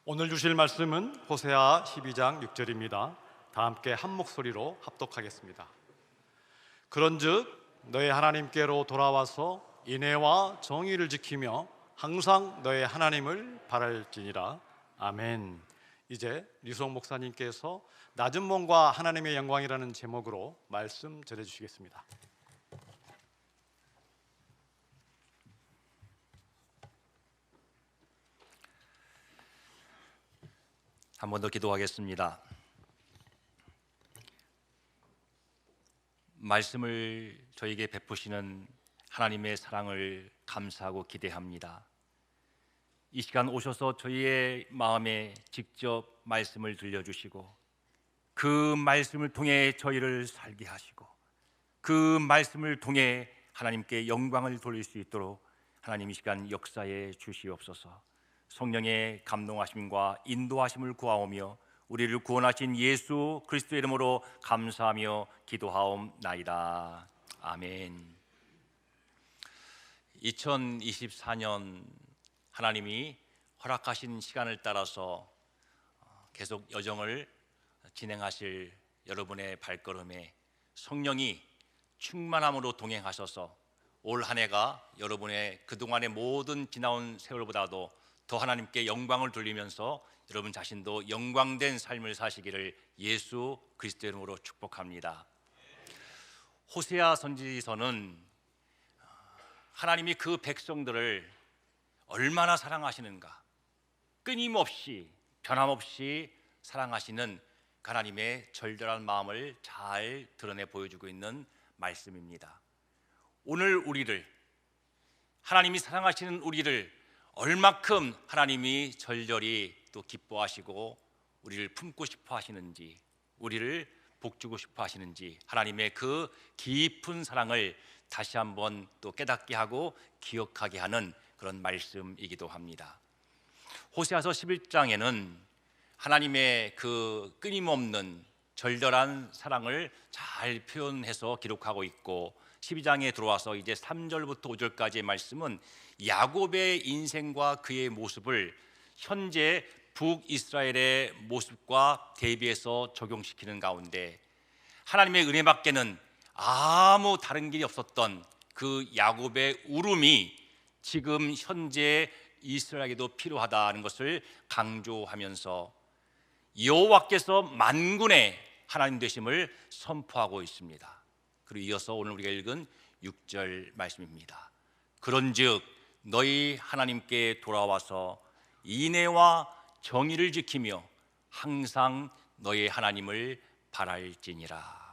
오늘 주실 말씀은 호세아 12장 6절입니다. 다 함께 한 목소리로 합독하겠습니다. 그런즉 너의 하나님께로 돌아와서 인애와 정의를 지키며 항상 너의 하나님을 바랄지니라. 아멘. 이제 류성 목사님께서 낮은 몸과 하나님의 영광이라는 제목으로 말씀 전해주시겠습니다. 한 번 더 기도하겠습니다. 말씀을 저에게 베푸시는 하나님의 사랑을 감사하고 기대합니다. 이 시간 오셔서 저희의 마음에 직접 말씀을 들려주시고 그 말씀을 통해 저희를 살게 하시고 그 말씀을 통해 하나님께 영광을 돌릴 수 있도록 하나님 이 시간 역사에 주시옵소서. 성령의 감동하심과 인도하심을 구하오며 우리를 구원하신 예수 그리스도의 이름으로 감사하며 기도하옵나이다. 아멘. 2024년 하나님이 허락하신 시간을 따라서 계속 여정을 진행하실 여러분의 발걸음에 성령이 충만함으로 동행하셔서 올 한 해가 여러분의 그동안의 모든 지나온 세월보다도 더 하나님께 영광을 돌리면서 여러분 자신도 영광된 삶을 사시기를 예수 그리스도의 이름으로 축복합니다. 호세아 선지서는 하나님이 그 백성들을 얼마나 사랑하시는가, 끊임없이 변함없이 사랑하시는 하나님의 절절한 마음을 잘 드러내 보여주고 있는 말씀입니다. 오늘 우리를, 하나님이 사랑하시는 우리를 얼마큼 하나님이 절절히 또 기뻐하시고 우리를 품고 싶어 하시는지, 우리를 복주고 싶어 하시는지 하나님의 그 깊은 사랑을 다시 한번 또 깨닫게 하고 기억하게 하는 그런 말씀이기도 합니다. 호세아서 11장에는 하나님의 그 끊임없는 절절한 사랑을 잘 표현해서 기록하고 있고, 12장에 들어와서 이제 3절부터 5절까지의 말씀은 야곱의 인생과 그의 모습을 현재 북이스라엘의 모습과 대비해서 적용시키는 가운데 하나님의 은혜밖에는 아무 다른 길이 없었던 그 야곱의 울음이 지금 현재 이스라엘에게도 필요하다는 것을 강조하면서 여호와께서 만군의 하나님 되심을 선포하고 있습니다. 그리고 이어서 오늘 우리가 읽은 6절 말씀입니다. 그런즉 너희 하나님께 돌아와서 인애와 정의를 지키며 항상 너희 하나님을 바랄지니라.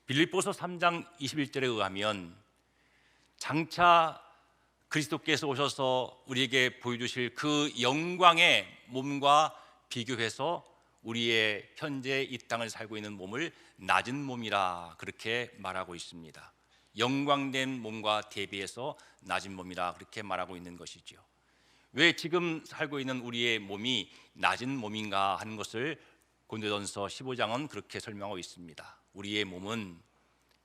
빌립보서 3장 21절에 의하면 장차 그리스도께서 오셔서 우리에게 보여주실 그 영광의 몸과 비교해서 우리의 현재 이 땅을 살고 있는 몸을 낮은 몸이라 그렇게 말하고 있습니다. 영광된 몸과 대비해서 낮은 몸이라 그렇게 말하고 있는 것이죠. 왜 지금 살고 있는 우리의 몸이 낮은 몸인가 하는 것을 고린도전서 15장은 그렇게 설명하고 있습니다. 우리의 몸은,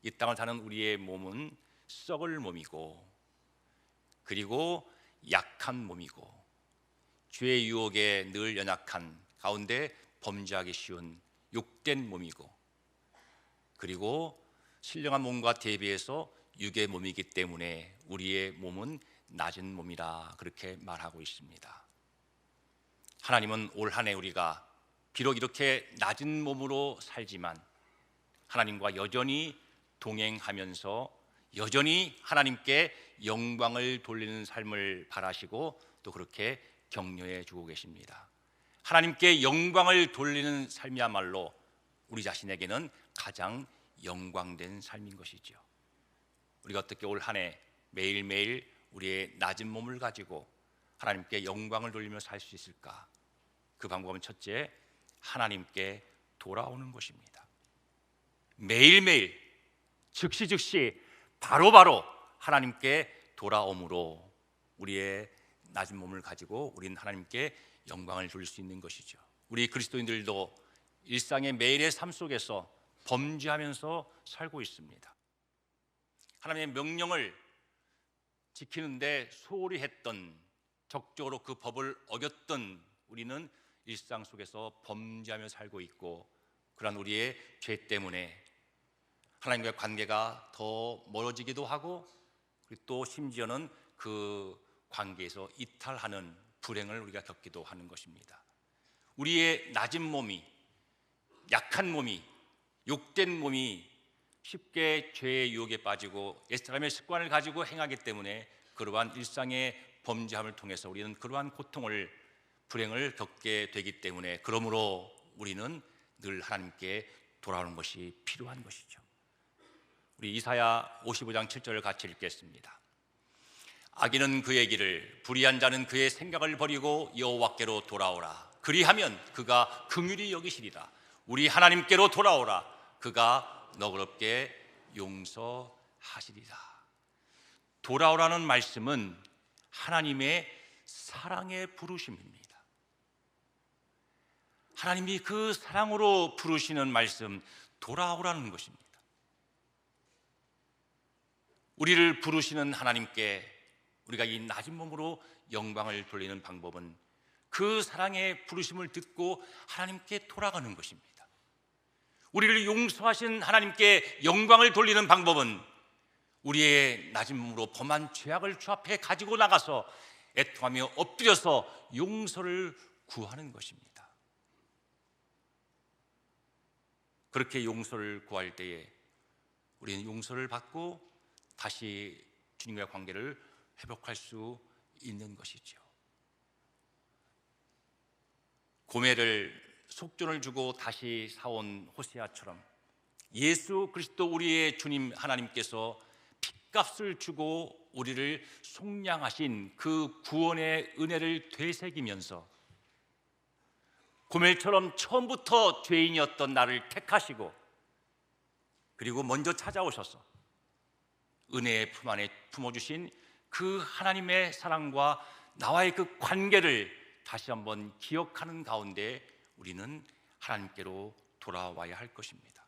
이 땅을 사는 우리의 몸은 썩을 몸이고, 그리고 약한 몸이고, 죄의 유혹에 늘 연약한 가운데 범죄하기 쉬운 욕된 몸이고, 그리고 신령한 몸과 대비해서 육의 몸이기 때문에 우리의 몸은 낮은 몸이라 그렇게 말하고 있습니다. 하나님은 올 한 해 우리가 비록 이렇게 낮은 몸으로 살지만 하나님과 여전히 동행하면서 여전히 하나님께 영광을 돌리는 삶을 바라시고 또 그렇게 격려해 주고 계십니다. 하나님께 영광을 돌리는 삶이야말로 우리 자신에게는 가장 영광된 삶인 것이죠. 우리가 어떻게 올 한 해 매일매일 우리의 낮은 몸을 가지고 하나님께 영광을 돌리며 살 수 있을까? 그 방법은 첫째, 하나님께 돌아오는 것입니다. 매일매일 즉시 바로바로 하나님께 돌아옴으로 우리의 낮은 몸을 가지고 우리는 하나님께 영광을 돌릴 수 있는 것이죠. 우리 그리스도인들도 일상의 매일의 삶 속에서 범죄하면서 살고 있습니다. 하나님의 명령을 지키는데 소홀히 했던 적극적으로 그 법을 어겼던 우리는 일상 속에서 범죄하며 살고 있고, 그러한 우리의 죄 때문에 하나님과의 관계가 더 멀어지기도 하고, 그리고 또 심지어는 그 관계에서 이탈하는 불행을 우리가 겪기도 하는 것입니다. 우리의 낮은 몸이, 약한 몸이, 욕된 몸이 쉽게 죄의 유혹에 빠지고 옛사람의 습관을 가지고 행하기 때문에 그러한 일상의 범죄함을 통해서 우리는 그러한 고통을, 불행을 겪게 되기 때문에, 그러므로 우리는 늘 하나님께 돌아오는 것이 필요한 것이죠. 우리 이사야 55장 7절을 같이 읽겠습니다. 악인은 그의 길을, 불의한 자는 그의 생각을 버리고 여호와께로 돌아오라. 그리하면 그가 긍휼히 여기시리라. 우리 하나님께로 돌아오라. 그가 너그럽게 용서하시리라. 돌아오라는 말씀은 하나님의 사랑의 부르심입니다. 하나님이 그 사랑으로 부르시는 말씀, 돌아오라는 것입니다. 우리를 부르시는 하나님께 우리가 이 낮은 몸으로 영광을 돌리는 방법은 그 사랑의 부르심을 듣고 하나님께 돌아가는 것입니다. 우리를 용서하신 하나님께 영광을 돌리는 방법은 우리의 낮은 몸으로 범한 죄악을 주 앞에 가지고 나가서 애통하며 엎드려서 용서를 구하는 것입니다. 그렇게 용서를 구할 때에 우리는 용서를 받고 다시 주님과의 관계를 회복할 수 있는 것이죠. 고매를, 속전을 주고 다시 사온 호세아처럼 예수 그리스도 우리의 주님 하나님께서 핏값을 주고 우리를 속량하신 그 구원의 은혜를 되새기면서 고멜처럼 처음부터 죄인이었던 나를 택하시고, 그리고 먼저 찾아오셔서 은혜의 품 안에 품어주신 그 하나님의 사랑과 나와의 그 관계를 다시 한번 기억하는 가운데 우리는 하나님께로 돌아와야 할 것입니다.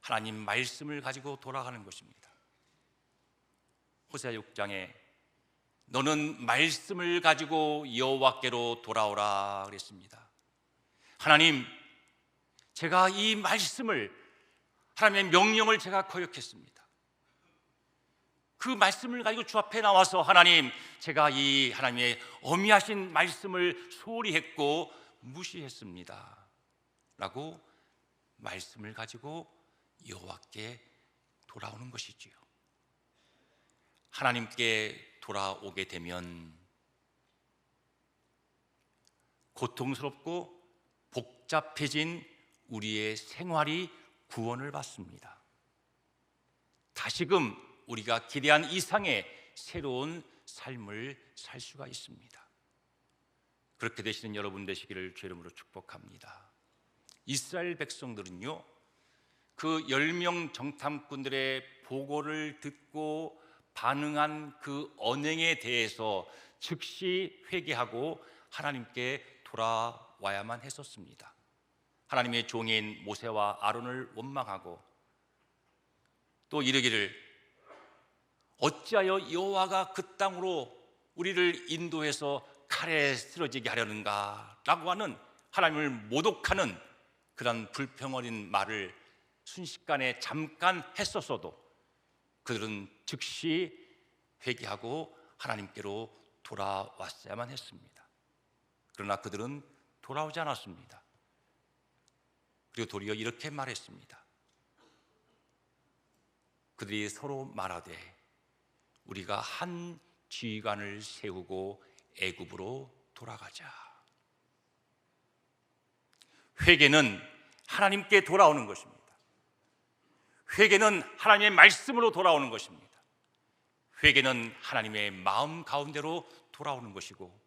하나님 말씀을 가지고 돌아가는 것입니다. 호세아 6장에 너는 말씀을 가지고 여호와께로 돌아오라 그랬습니다. 하나님, 제가 이 말씀을, 하나님의 명령을 제가 거역했습니다. 그 말씀을 가지고 주 앞에 나와서 하나님, 제가 이 하나님의 어미하신 말씀을 소홀히 했고 무시했습니다 라고 말씀을 가지고 여호와께 돌아오는 것이지요. 하나님께 돌아오게 되면 고통스럽고 복잡해진 우리의 생활이 구원을 받습니다. 다시금 우리가 기대한 이상의 새로운 삶을 살 수가 있습니다. 그렇게 되시는 여러분 되시기를 주의 이름으로 축복합니다. 이스라엘 백성들은요, 그 10명 정탐꾼들의 보고를 듣고 반응한 그 언행에 대해서 즉시 회개하고 하나님께 돌아와야만 했었습니다. 하나님의 종인 모세와 아론을 원망하고 또 이르기를 어찌하여 여호와가 그 땅으로 우리를 인도해서 칼에 쓰러지게 하려는가 라고 하는 하나님을 모독하는 그런 불평 어린 말을 순식간에 잠깐 했었어도 그들은 즉시 회개하고 하나님께로 돌아왔어야만 했습니다. 그러나 그들은 돌아오지 않았습니다. 그리고 도리어 이렇게 말했습니다. 그들이 서로 말하되 우리가 한 지휘관을 세우고 애굽으로 돌아가자. 회개는 하나님께 돌아오는 것입니다. 회개는 하나님의 말씀으로 돌아오는 것입니다. 회개는 하나님의 마음 가운데로 돌아오는 것이고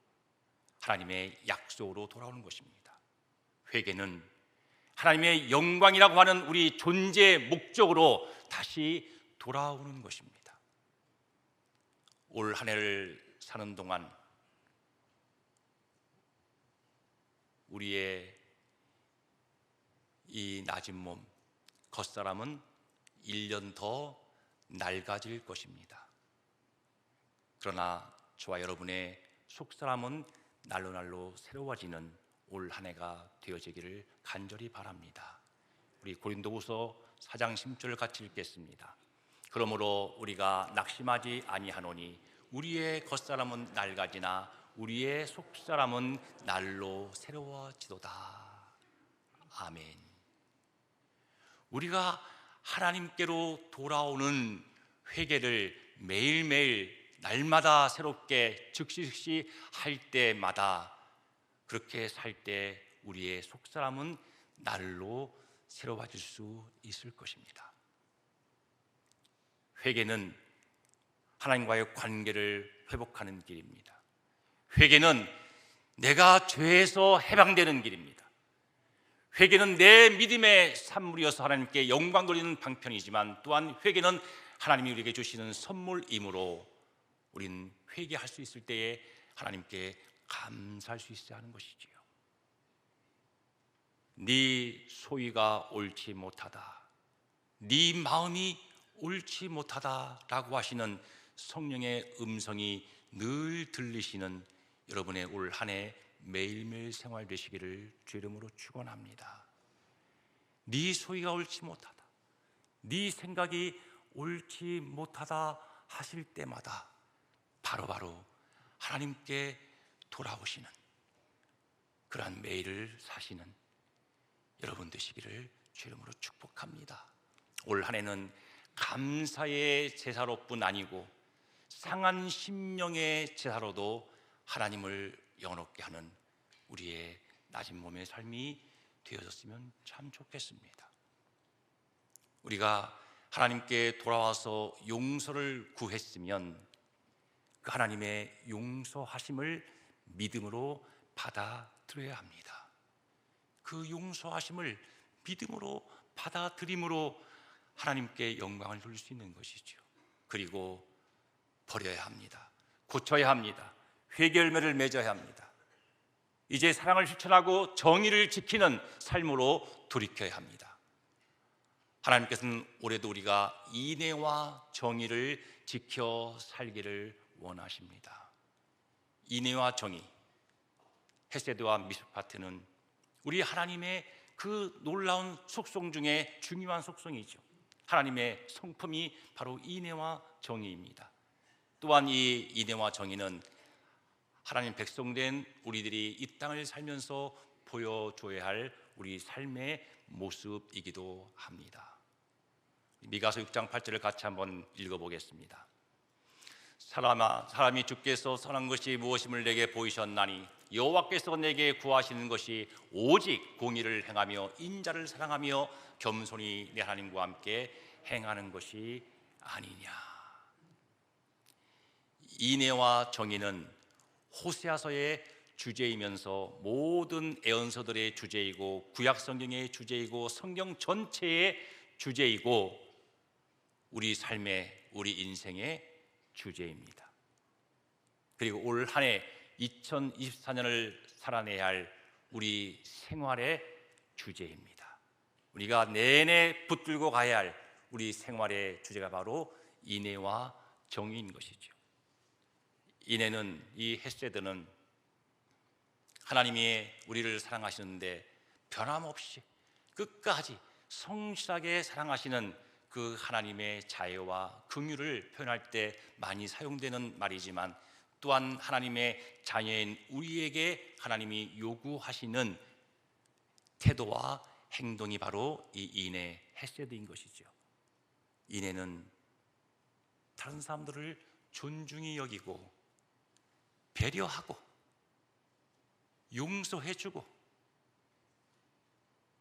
하나님의 약속으로 돌아오는 것입니다. 회개는 하나님의 영광이라고 하는 우리 존재의 목적으로 다시 돌아오는 것입니다. 올 한 해를 사는 동안 우리의 이 낮은 몸, 겉사람은 1년 더 낡아질 것입니다. 그러나 저와 여러분의 속사람은 날로 새로워지는 올 한 해가 되어지기를 간절히 바랍니다. 우리 고린도후서 4장 10절을 같이 읽겠습니다. 그러므로 우리가 낙심하지 아니하노니 우리의 겉사람은 낡아지나 우리의 속사람은 날로 새로워지도다. 아멘. 우리가 하나님께로 돌아오는 회개를 매일매일 날마다 새롭게 즉시 할 때마다 그렇게 살 때 우리의 속사람은 날로 새로워질 수 있을 것입니다. 회개는 하나님과의 관계를 회복하는 길입니다. 회개는 내가 죄에서 해방되는 길입니다. 회개는 내 믿음의 산물이어서 하나님께 영광 돌리는 방편이지만 또한 회개는 하나님이 우리에게 주시는 선물이므로 우리는 회개할 수 있을 때에 하나님께 감사할 수 있어야 하는 것이지요. 네 소위가 옳지 못하다, 네 마음이 옳지 못하다라고 하시는 성령의 음성이 늘 들리시는 여러분의 올 한 해 매일매일 생활 되시기를 주 이름으로 축원합니다. 네 소위가 옳지 못하다, 네 생각이 옳지 못하다 하실 때마다 바로바로 하나님께 돌아오시는 그러한 매일을 사시는 여러분 되시기를 주 이름으로 축복합니다. 올 한 해는 감사의 제사로뿐 아니고 상한 심령의 제사로도 하나님을 영원롭게 하는 우리의 낮은 몸의 삶이 되어졌으면 참 좋겠습니다. 우리가 하나님께 돌아와서 용서를 구했으면 그 하나님의 용서하심을 믿음으로 받아들여야 합니다. 그 용서하심을 믿음으로 받아들임으로 하나님께 영광을 돌릴 수 있는 것이죠. 그리고 버려야 합니다. 고쳐야 합니다. 회개 열매를 맺어야 합니다. 이제 사랑을 실천하고 정의를 지키는 삶으로 돌이켜야 합니다. 하나님께서는 올해도 우리가 인애와 정의를 지켜 살기를 원하십니다. 인애와 정의, 헤세드와 미스파트는 우리 하나님의 그 놀라운 속성 중에 중요한 속성이죠. 하나님의 성품이 바로 인애와 정의입니다. 또한 이 인애와 정의는 하나님 백성된 우리들이 이 땅을 살면서 보여줘야 할 우리 삶의 모습이기도 합니다. 미가서 6장 8절을 같이 한번 읽어보겠습니다. 사람이 주께서 선한 것이 무엇임을 내게 보이셨나니 여호와께서 내게 구하시는 것이 오직 공의를 행하며 인자를 사랑하며 겸손히 내 하나님과 함께 행하는 것이 아니냐. 인애와 정의는 호세아서의 주제이면서 모든 애언서들의 주제이고 구약 성경의 주제이고 성경 전체의 주제이고 우리 삶의 우리 인생의 주제입니다. 그리고 올 한 해 2024년을 살아내야 할 우리 생활의 주제입니다. 우리가 내내 붙들고 가야 할 우리 생활의 주제가 바로 인애와 정의인 것이죠. 인애는, 이 헤세드는 하나님이 우리를 사랑하시는데 변함없이 끝까지 성실하게 사랑하시는 그 하나님의 자애와 긍휼을 표현할 때 많이 사용되는 말이지만 또한 하나님의 자녀인 우리에게 하나님이 요구하시는 태도와 행동이 바로 이 인애 헤세드인 것이죠. 인애는 다른 사람들을 존중히 여기고 배려하고 용서해주고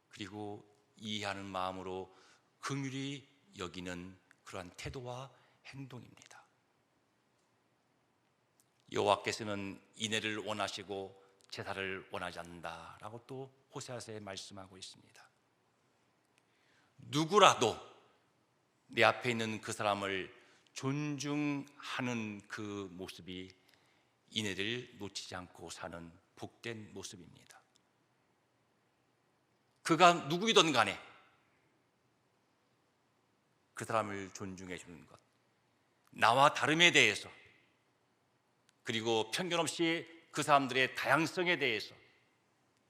그리고 이해하는 마음으로 긍휼히 여기는 그러한 태도와 행동입니다. 여호와께서는 인애를 원하시고 제사를 원하지 않는다라고 또 호세아서에 말씀하고 있습니다. 누구라도 내 앞에 있는 그 사람을 존중하는 그 모습이 인애를 놓치지 않고 사는 복된 모습입니다. 그가 누구이든 간에 그 사람을 존중해 주는 것, 나와 다름에 대해서 그리고 편견 없이 그 사람들의 다양성에 대해서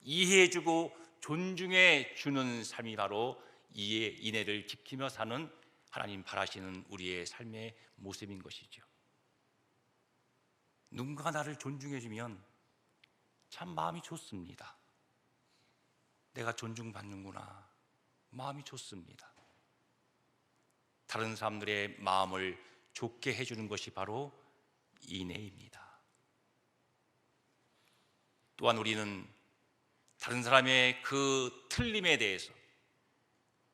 이해해주고 존중해 주는 삶이 바로 이해 인애를 지키며 사는 하나님 바라시는 우리의 삶의 모습인 것이죠. 누군가 나를 존중해 주면 참 마음이 좋습니다. 내가 존중받는구나, 마음이 좋습니다. 다른 사람들의 마음을 좋게 해주는 것이 바로 인애입니다. 또한 우리는 다른 사람의 그 틀림에 대해서,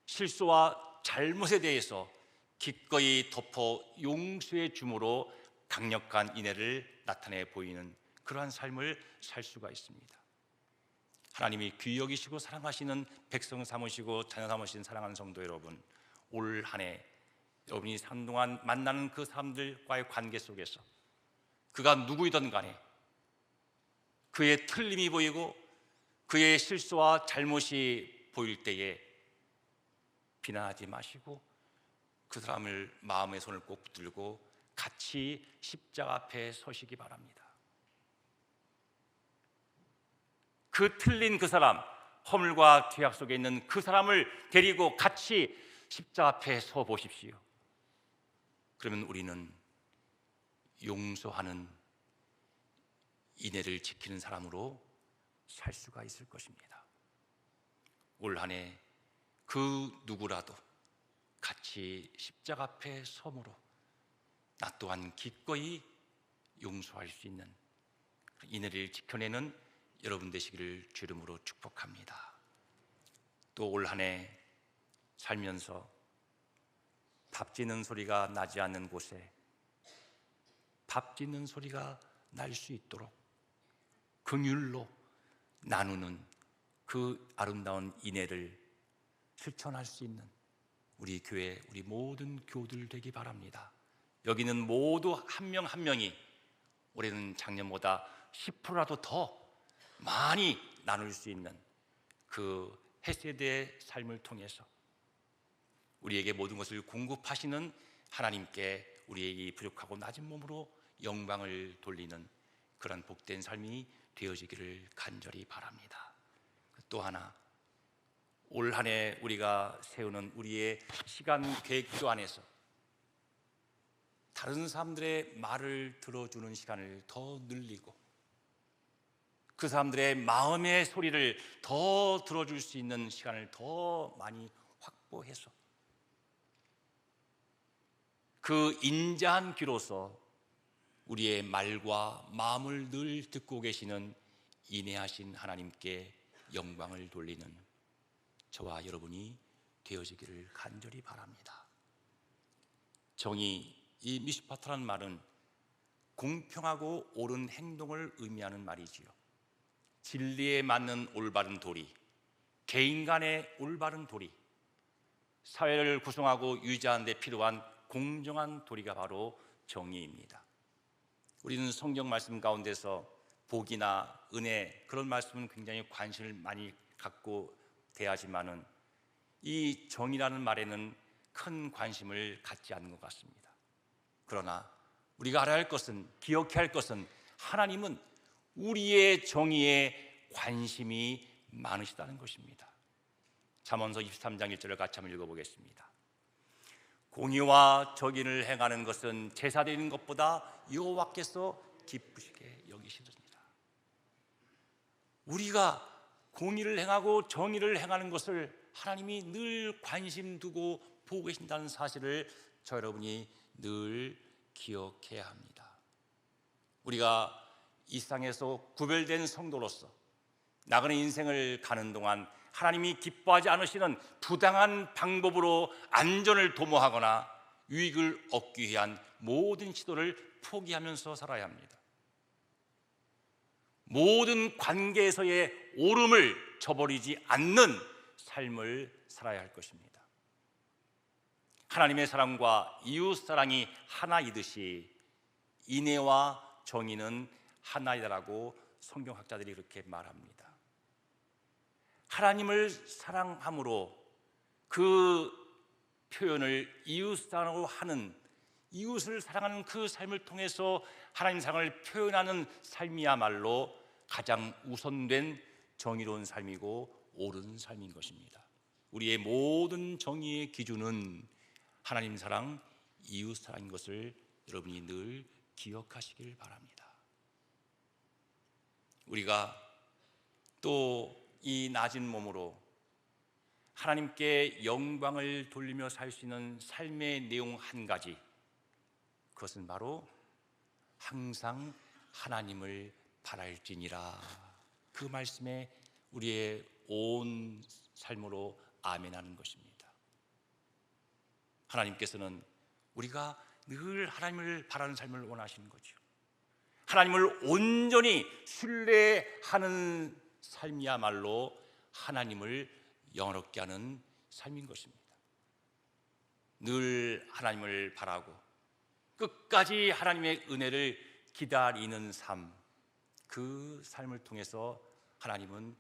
실수와 잘못에 대해서 기꺼이 덮어 용서해 줌으로 강력한 인애를 나타내 보이는 그러한 삶을 살 수가 있습니다. 하나님이 귀히 여기시고 사랑하시는 백성 삼으시고 자녀 삼으신 사랑하는 성도 여러분, 올 한 해 여러분이 한동안 만나는 그 사람들과의 관계 속에서 그가 누구이든 간에 그의 틀림이 보이고 그의 실수와 잘못이 보일 때에 비난하지 마시고 그 사람을 마음의 손을 꼭 붙들고 같이 십자가 앞에 서시기 바랍니다. 그 틀린 그 사람, 허물과 죄악 속에 있는 그 사람을 데리고 같이 십자가 앞에 서 보십시오. 그러면 우리는 용서하는 인애를 지키는 사람으로 살 수가 있을 것입니다. 올 한 해 그 누구라도 같이 십자가 앞에 섬으로 나 또한 기꺼이 용서할 수 있는 인애를 지켜내는 여러분 되시기를 주 이름으로 축복합니다. 또 올 한 해 살면서 밥 짓는 소리가 나지 않는 곳에 밥 짓는 소리가 날 수 있도록 긍휼로 나누는 그 아름다운 인애를 실천할 수 있는 우리 교회, 우리 모든 교우들 되기 바랍니다. 여기는 모두 한 명 한 명이 올해는 작년보다 10%라도 더 많이 나눌 수 있는 그 헤세드의 삶을 통해서 우리에게 모든 것을 공급하시는 하나님께 우리의 이 부족하고 낮은 몸으로 영광을 돌리는 그런 복된 삶이 되어지기를 간절히 바랍니다. 또 하나, 올 한 해 우리가 세우는 우리의 시간 계획표 안에서 다른 사람들의 말을 들어주는 시간을 더 늘리고 그 사람들의 마음의 소리를 더 들어줄 수 있는 시간을 더 많이 확보해서 그 인자한 귀로서 우리의 말과 마음을 늘 듣고 계시는 인애하신 하나님께 영광을 돌리는 저와 여러분이 되어지기를 간절히 바랍니다. 정의, 이 미슈파타라는 말은 공평하고 옳은 행동을 의미하는 말이지요. 진리에 맞는 올바른 도리, 개인 간의 올바른 도리, 사회를 구성하고 유지하는 데 필요한 공정한 도리가 바로 정의입니다. 우리는 성경 말씀 가운데서 복이나 은혜, 그런 말씀은 굉장히 관심을 많이 갖고 대하지만은 이 정의라는 말에는 큰 관심을 갖지 않는 것 같습니다. 그러나 우리가 알아야 할 것은, 기억해야 할 것은 하나님은 우리의 정의에 관심이 많으시다는 것입니다. 잠언서 23장 1절을 같이 한번 읽어보겠습니다. 공의와 정의를 행하는 것은 제사 드리는 것보다 여호와께서 기쁘시게 여기시느니라. 우리가 공의를 행하고 정의를 행하는 것을 하나님이 늘 관심 두고 보고 계신다는 사실을 저 여러분이 늘 기억해야 합니다. 우리가 이 세상에서 구별된 성도로서 나그네 인생을 가는 동안 하나님이 기뻐하지 않으시는 부당한 방법으로 안전을 도모하거나 유익을 얻기 위한 모든 시도를 포기하면서 살아야 합니다. 모든 관계에서의 오름을 저버리지 않는 삶을 살아야 할 것입니다. 하나님의 사랑과 이웃 사랑이 하나이듯이 인애와 정의는 하나이다라고 성경학자들이 그렇게 말합니다. 하나님을 사랑함으로 그 표현을 이웃 사랑으로 하는 이웃을 사랑하는 그 삶을 통해서 하나님 사랑을 표현하는 삶이야말로 가장 우선된 정의로운 삶이고 옳은 삶인 것입니다. 우리의 모든 정의의 기준은 하나님 사랑, 이웃 사랑인 것을 여러분이 늘 기억하시길 바랍니다. 우리가 또 이 낮은 몸으로 하나님께 영광을 돌리며 살 수 있는 삶의 내용 한 가지, 그것은 바로 항상 하나님을 바랄지니라. 그 말씀에 우리의 온 삶으로 아멘하는 것입니다. 하나님께서는 우리가 늘 하나님을 바라는 삶을 원하시는 거죠. 하나님을 온전히 신뢰하는 삶이야말로 하나님을 영화롭게 하는 삶인 것입니다. 늘 하나님을 바라고 끝까지 하나님의 은혜를 기다리는 삶, 그 삶을 통해서 하나님은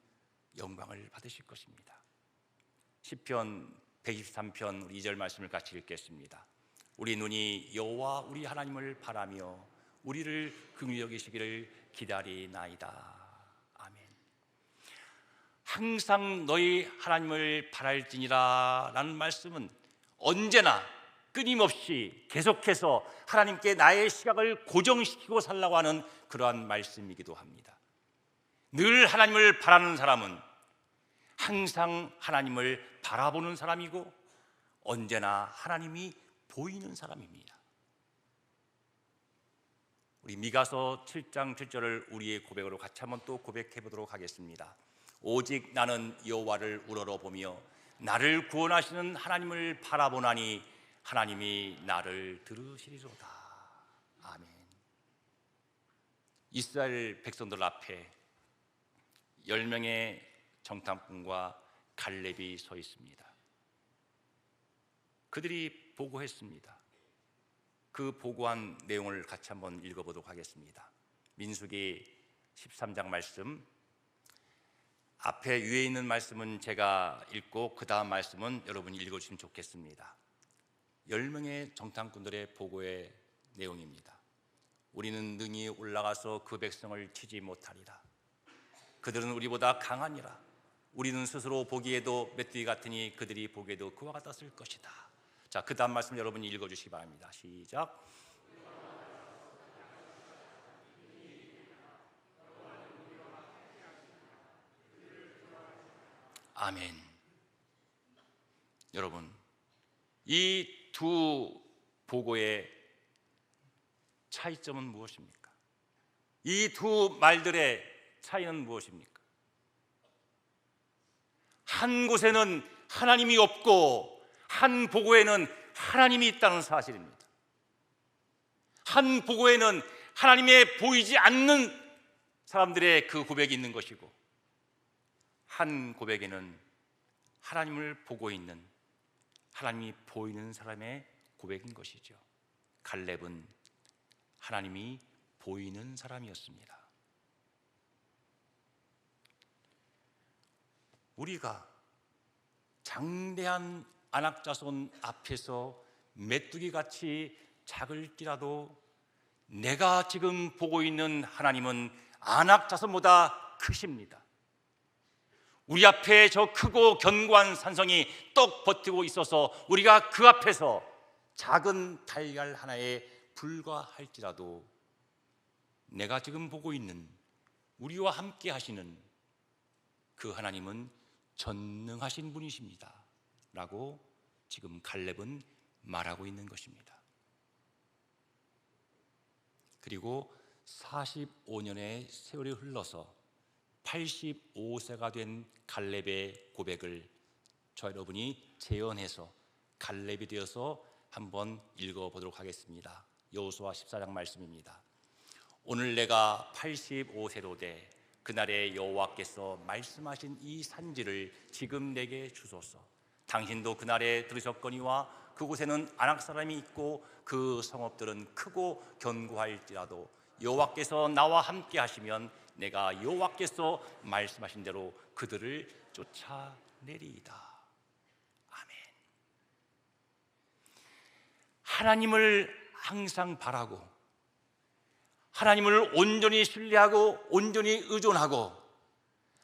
영광을 받으실 것입니다. 시편 123편 2절 말씀을 같이 읽겠습니다. 우리 눈이 여호와 우리 하나님을 바라며 우리를 긍휼히 여기시기를 기다리나이다. 아멘. 항상 너희 하나님을 바랄지니라 라는 말씀은 언제나 끊임없이 계속해서 하나님께 나의 시각을 고정시키고 살라고 하는 그러한 말씀이기도 합니다. 늘 하나님을 바라는 사람은 항상 하나님을 바라보는 사람이고 언제나 하나님이 보이는 사람입니다. 우리 미가서 7장 7절을 우리의 고백으로 같이 한번 또 고백해 보도록 하겠습니다. 오직 나는 여호와를 우러러보며 나를 구원하시는 하나님을 바라보나니 하나님이 나를 들으시리로다. 아멘. 이스라엘 백성들 앞에 10명의 정탐꾼과 갈렙이 서 있습니다. 그들이 보고했습니다. 그 보고한 내용을 같이 한번 읽어보도록 하겠습니다. 민수기 13장 말씀, 앞에 위에 있는 말씀은 제가 읽고 그 다음 말씀은 여러분이 읽어주시면 좋겠습니다. 10명의 정탐꾼들의 보고의 내용입니다. 우리는 능히 올라가서 그 백성을 치지 못하리라. 그들은 우리보다 강하니라. 우리는 스스로 보기에도 메뚜기 같으니 그들이 보기에도 그와 같았을 것이다. 자, 그 다음 말씀 여러분이 읽어주시기 바랍니다. 시작. 아멘. 여러분, 이 두 보고의 차이점은 무엇입니까? 이 두 말들의 차이는 무엇입니까? 한 곳에는 하나님이 없고 한 보고에는 하나님이 있다는 사실입니다. 한 보고에는 하나님의 보이지 않는 사람들의 그 고백이 있는 것이고 한 고백에는 하나님을 보고 있는, 하나님이 보이는 사람의 고백인 것이죠. 갈렙은 하나님이 보이는 사람이었습니다. 우리가 장대한 안악자손 앞에서 메뚜기같이 작을지라도 내가 지금 보고 있는 하나님은 안악자손보다 크십니다. 우리 앞에 저 크고 견고한 산성이 떡 버티고 있어서 우리가 그 앞에서 작은 달걀 하나에 불과할지라도 내가 지금 보고 있는, 우리와 함께 하시는 그 하나님은 전능하신 분이십니다 라고 지금 갈렙은 말하고 있는 것입니다. 그리고 45년의 세월이 흘러서 85세가 된 갈렙의 고백을 저 여러분이 재현해서 갈렙이 되어서 한번 읽어보도록 하겠습니다. 여호수아 14장 말씀입니다. 오늘 내가 85세로 돼 그날에 여호와께서 말씀하신 이 산지를 지금 내게 주소서. 당신도 그날에 들으셨거니와 그곳에는 아낙 사람이 있고 그 성읍들은 크고 견고할지라도 여호와께서 나와 함께 하시면 내가 여호와께서 말씀하신 대로 그들을 쫓아내리이다. 아멘. 하나님을 항상 바라고 하나님을 온전히 신뢰하고 온전히 의존하고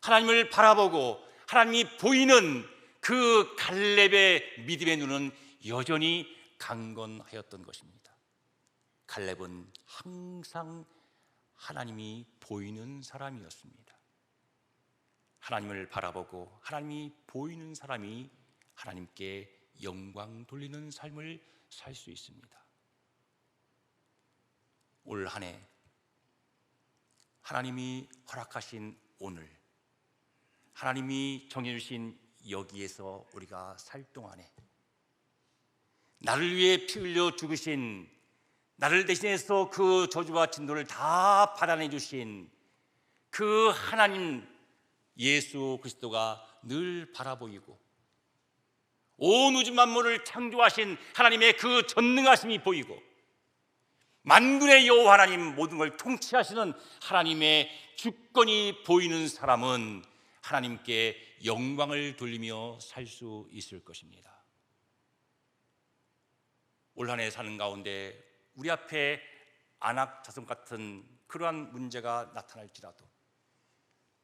하나님을 바라보고 하나님이 보이는 그 갈렙의 믿음의 눈은 여전히 강건하였던 것입니다. 갈렙은 항상 하나님이 보이는 사람이었습니다. 하나님을 바라보고 하나님이 보이는 사람이 하나님께 영광 돌리는 삶을 살 수 있습니다. 올 한 해 하나님이 허락하신 오늘, 하나님이 정해주신 여기에서 우리가 살 동안에 나를 위해 피 흘려 죽으신, 나를 대신해서 그 저주와 진노를 다 받아내 주신 그 하나님 예수 그리스도가 늘 바라보이고 온 우주 만물을 창조하신 하나님의 그 전능하심이 보이고 만군의 여호와 하나님, 모든 걸 통치하시는 하나님의 주권이 보이는 사람은 하나님께 영광을 돌리며 살 수 있을 것입니다. 올 한 해 사는 가운데 우리 앞에 안악자손 같은 그러한 문제가 나타날지라도,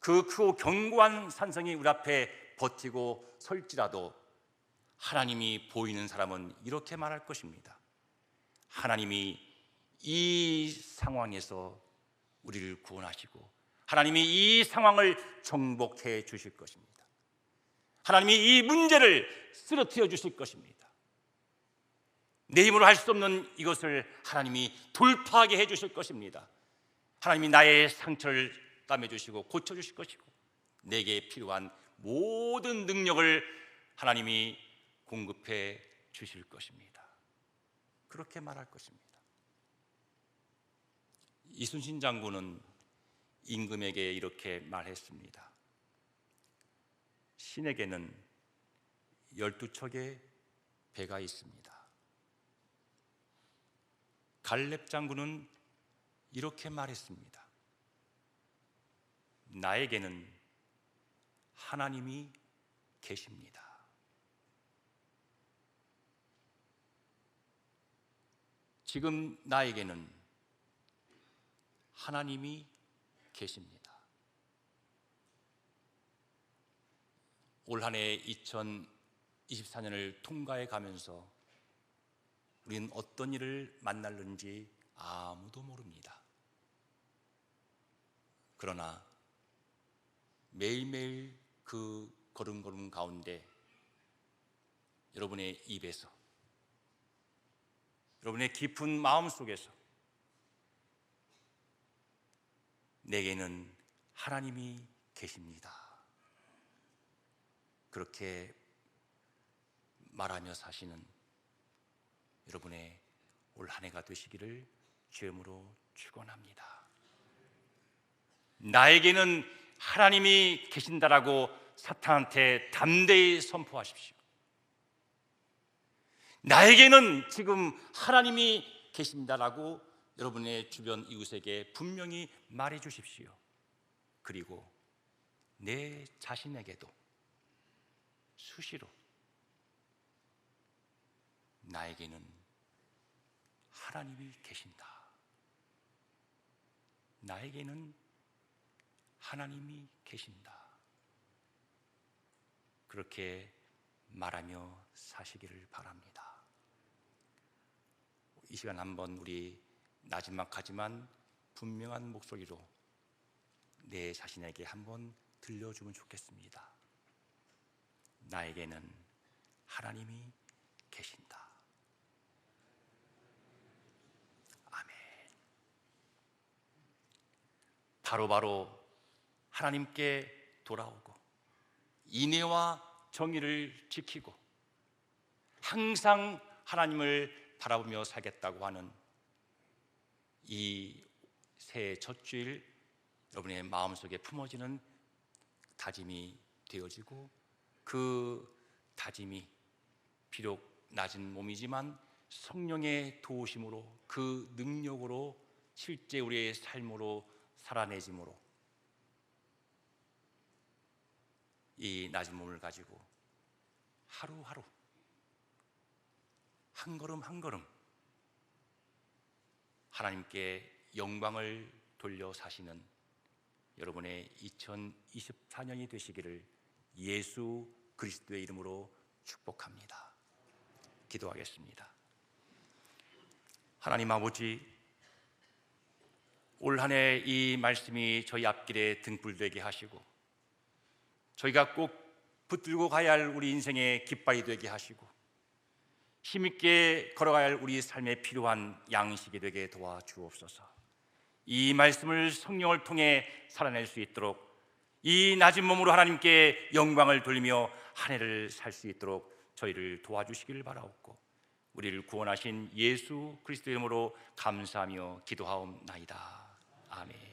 그 크고 견고한 산성이 우리 앞에 버티고 설지라도 하나님이 보이는 사람은 이렇게 말할 것입니다. 하나님이 이 상황에서 우리를 구원하시고 하나님이 이 상황을 정복해 주실 것입니다. 하나님이 이 문제를 쓰러뜨려 주실 것입니다. 내 힘으로 할 수 없는 이것을 하나님이 돌파하게 해 주실 것입니다. 하나님이 나의 상처를 담해 주시고 고쳐 주실 것이고 내게 필요한 모든 능력을 하나님이 공급해 주실 것입니다. 그렇게 말할 것입니다. 이순신 장군은 임금에게 이렇게 말했습니다. 신에게는 12척의 배가 있습니다. 갈렙 장군은 이렇게 말했습니다. 나에게는 하나님이 계십니다. 지금 나에게는 하나님이 계십니다. 올 한 해 2024년을 통과해 가면서 우리는 어떤 일을 만날는지 아무도 모릅니다. 그러나 매일매일 그 걸음걸음 가운데 여러분의 입에서, 여러분의 깊은 마음 속에서 내게는 하나님이 계십니다. 그렇게 말하며 사시는 여러분의 올 한 해가 되시기를 주님으로 축원합니다. 나에게는 하나님이 계신다라고 사탄한테 담대히 선포하십시오. 나에게는 지금 하나님이 계신다라고 여러분의 주변 이웃에게 분명히 말해 주십시오. 그리고 내 자신에게도 수시로 나에게는 하나님이 계신다, 나에게는 하나님이 계신다, 그렇게 말하며 사시기를 바랍니다. 이 시간 한번 우리 나지막하지만 분명한 목소리로 내 자신에게 한번 들려주면 좋겠습니다. 나에게는 하나님이 계신다. 아멘. 바로바로 하나님께 돌아오고 인애와 정의를 지키고 항상 하나님을 바라보며 살겠다고 하는 이 새해 첫 주일 여러분의 마음속에 품어지는 다짐이 되어지고, 그 다짐이 비록 낮은 몸이지만 성령의 도우심으로, 그 능력으로 실제 우리의 삶으로 살아내짐으로 이 낮은 몸을 가지고 하루하루 한 걸음 한 걸음 하나님께 영광을 돌려 사시는 여러분의 2024년이 되시기를 예수 그리스도의 이름으로 축복합니다. 기도하겠습니다. 하나님 아버지, 올 한 해 이 말씀이 저희 앞길에 등불되게 하시고 저희가 꼭 붙들고 가야 할 우리 인생의 깃발이 되게 하시고 힘있게 걸어가야 할 우리 삶에 필요한 양식이 되게 도와주옵소서. 이 말씀을 성령을 통해 살아낼 수 있도록 이 낮은 몸으로 하나님께 영광을 돌리며 한 해를 살 수 있도록 저희를 도와주시기를 바라옵고 우리를 구원하신 예수 그리스도 이름으로 감사하며 기도하옵나이다. 아멘.